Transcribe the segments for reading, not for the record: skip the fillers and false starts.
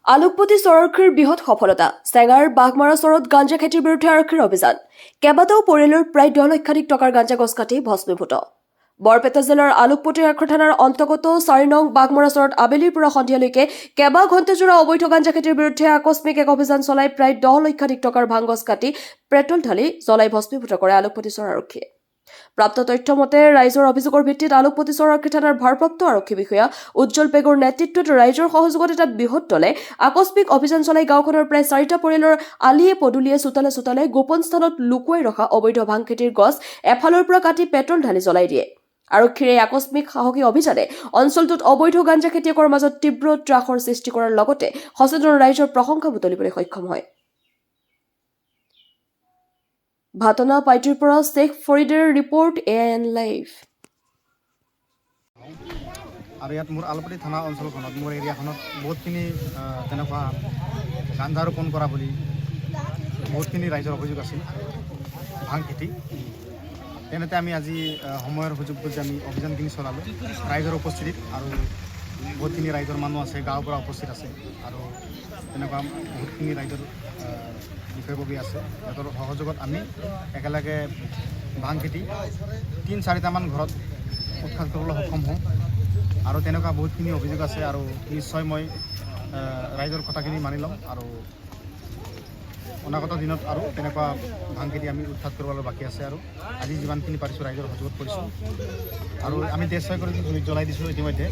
আলোকপতি চৰক্ষীৰ বৃহৎ সফলতা চেঙাৰ বাঘমাৰা চৰত গাঞ্জা খেতিৰ বিৰুদ্ধে আৰক্ষীৰ অভিযান কেইবাটাও পৰিয়ালৰ প্ৰায় 10 লক্ষাধিক টকাৰ গাঞ্জা গছ কাটি ভস্মীভূত বৰপেটা জিলাৰ আলোকপতি আৰক্ষী থানাৰ অন্তৰ্গত 4 নং বাঘমাৰা চৰত আবেলিৰ পৰা সন্ধিয়ালৈকে কেইবা ঘণ্টাজোৰা অবৈধ গাঞ্জা খেতিৰ বিৰুদ্ধে আকস্মিক এক অভিযান চলাই প্ৰায় 10 লক্ষাধিক টকাৰ ভাং গছ কাটি পেট্ৰল ঢালি জ্বলাই ভস্মীভূত কৰে আলোকপতি চৰ আৰক্ষীয়ে প্ৰাপ্ত তথ্য মতে ৰাইজৰ অভিযোগৰ ভিত্তিত আলোকপতি চৰ আৰক্ষী থানাৰ ভাৰপ্ৰাপ্ত আৰক্ষী বিষয়া উজ্জ্বল পেগুৰ নেতৃত্বত ৰাইজৰ সহযোগত এটা বৃহৎ দলে আকস্মিক অভিযান চলাই গাঁওখনৰ প্ৰায় 4টা পৰিয়ালৰ আলিয়ে পদুলিয়ে চোতালে চোতালে গোপন স্থানত লুকুৱাই ৰখা অবৈধ ভাং খেতিৰ গছ এফালৰ পৰা কাটি পেট্ৰল ঢালি জ্বলাই দিয়ে আৰক্ষীৰ এই আকস্মিক সাহসী অভিযানে অঞ্চলটোত অবৈধ গাঞ্জা খেতিয়কৰ মাজত তীব্ৰ ত্ৰাসৰ সৃষ্টি কৰাৰ লগতে সচেতন ৰাইজৰ প্ৰশংসা বুটলিবলৈ সক্ষম হয় ভাতনা পাইটিৰ পৰা শেখ ফৰিডৰ ৰিপৰ্ট AIN লাইভ আৰু ইয়াত মোৰ আলোপতি থানা অঞ্চলখনত মোৰ এৰিয়াখনত বহুতখিনি তেনেকুৱা গাঞ্জা ৰোপণ কৰা বুলি বহুতখিনি ৰাইজৰ অভিযোগ আছিল ভাং খেতি তেনেতে আমি আজি সময়ৰ সুযোগ বুজি আমি অভিযানখিনি চলালোঁ ৰাইজৰ উপস্থিতিত আৰু বহুতখিনি ৰাইজৰ মানুহ আছে গাঁৱৰ পৰা উপস্থিত আছে আৰু তেনেকুৱা বহুতখিনি ৰাইজৰ বিষয়ববী আছে সিহঁতৰ সহযোগত আমি একেলগে ভাং খেতি 3-4টামান ঘৰত উৎখাত কৰিবলৈ সক্ষম হওঁ আৰু তেনেকুৱা বহুতখিনি অভিযোগ আছে আৰু নিশ্চয় মই ৰাইজৰ কথাখিনি মানি ল'ম আৰু অনাগত দিনত আৰু তেনেকুৱা ভাং খেতি আমি উৎখাত কৰিবলৈ বাকী আছে আৰু আজি যিমানখিনি পাৰিছোঁ ৰাইজৰ সহযোগত কৰিছোঁ আৰু আমি নিশ্চয় কৰি জ্বলাই দিছোঁ ইতিমধ্যে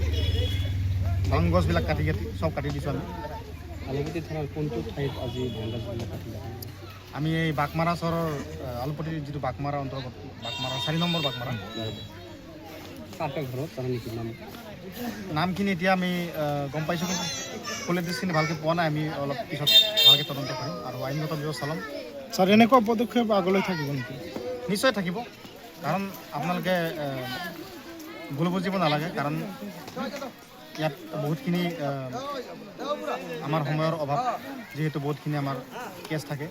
ভাং গছবিলাক চব কাটি দিছোঁ আমি আলোপতি থানাৰ কোনটো ঠাইত আজি ভাং গছবিলাক কাটিলে আমি এই বাঘমাৰা চৰৰ আলোপতিৰ যিটো বাঘমাৰা অন্তৰ্গত বাঘমাৰা 4 নম্বৰ বাঘমাৰা কাটা ঘৰত তাৰ নেকি নামখিনি এতিয়া আমি গম পাইছোঁ কিন্তু ফুল এড্ৰেছখিনি ভালকৈ পোৱা নাই আমি অলপ পিছত ভালকৈ তদন্ত কৰিম আৰু আইনগত ব্যৱস্থা ল'ম ছাৰ এনেকুৱা পদক্ষেপ আগলৈ থাকিব নেকি নিশ্চয় থাকিব কাৰণ আপোনালোকে ভুল বুজিব নালাগে কাৰণ ইয়াত বহুতখিনি আমাৰ সময়ৰ অভাৱ যিহেতু বহুতখিনি আমাৰ কেছ থাকে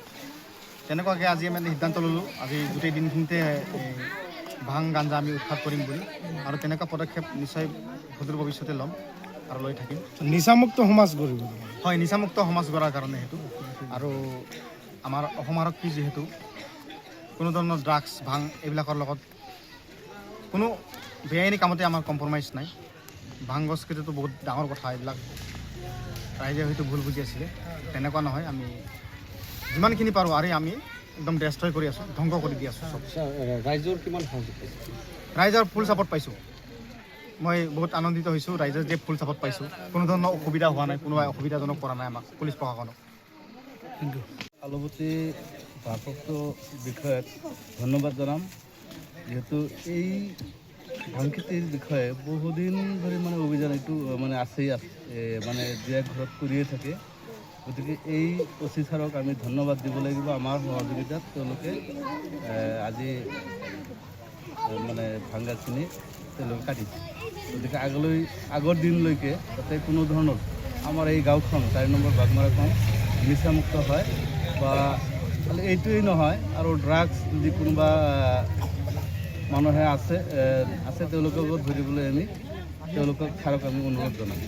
তেনেকুৱাকৈ আজি আমি সিদ্ধান্ত ল'লোঁ আজি গোটেই দিনখিনিতে ভাং গাঞ্জা আমি উৎখাত কৰিম বুলি আৰু তেনেকুৱা পদক্ষেপ নিশ্চয় সুদূৰ ভৱিষ্যতে ল'ম আৰু লৈ থাকিম নিচামুক্ত সমাজ গঢ়িব হয় নিচামুক্ত সমাজ গঢ়াৰ কাৰণে সেইটো আৰু আমাৰ অসম আৰক্ষী যিহেতু কোনো ধৰণৰ ড্ৰাগছ ভাং এইবিলাকৰ লগত কোনো বেআইনী কামতে আমাৰ কম্প্ৰমাইজ নাই ভাং গছ খেতিটো বহুত ডাঙৰ কথা এইবিলাক ৰাইজে হয়তো ভুল বুজি আছিলে তেনেকুৱা নহয় আমি যিমানখিনি পাৰোঁ আৰু আমি একদম ডেষ্ট্ৰয় কৰি আছোঁ ধ্বংস কৰি দি আছোঁ চব ৰাইজৰ কিমান সহযোগ পাইছে ৰাইজৰ ফুল ছাপৰ্ট পাইছোঁ মই বহুত আনন্দিত হৈছোঁ ৰাইজৰ যে ফুল ছাপৰ্ট পাইছোঁ কোনো ধৰণৰ অসুবিধা হোৱা নাই কোনোবাই অসুবিধাজনক কৰা নাই আমাক পুলিচ প্ৰশাসনক আলোপতি ভাৰপ্ৰাপ্ত বিষয়াক ধন্যবাদ জনাম যিহেতু এই ধান খেতিৰ বিষয়ে বহুদিন ধৰি মানে অভিযান এইটো মানে আছেই মানে যে ঘৰত কৰিয়ে থাকে গতিকে এই অচি ছাৰক আমি ধন্যবাদ দিব লাগিব আমাৰ সহযোগিতাত তেওঁলোকে আজি মানে ভাং গাছখিনি তেওঁলোকে কাটিছে গতিকে আগৰ দিনলৈকে যাতে কোনো ধৰণৰ আমাৰ এই গাঁওখন 4 নম্বৰ বাঘমাৰাখন নিচামুক্ত হয় বা খালি এইটোৱেই নহয় আৰু ড্ৰাগছ যদি কোনোবা মানুহে আছে তেওঁলোকক ধৰিবলৈ আমি তেওঁলোকক ছাৰক আমি অনুৰোধ জনাম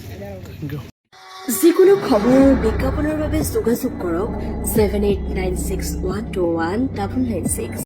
যিকোনো খবৰ বিজ্ঞাপনৰ বাবে যোগাযোগ কৰক 7896121996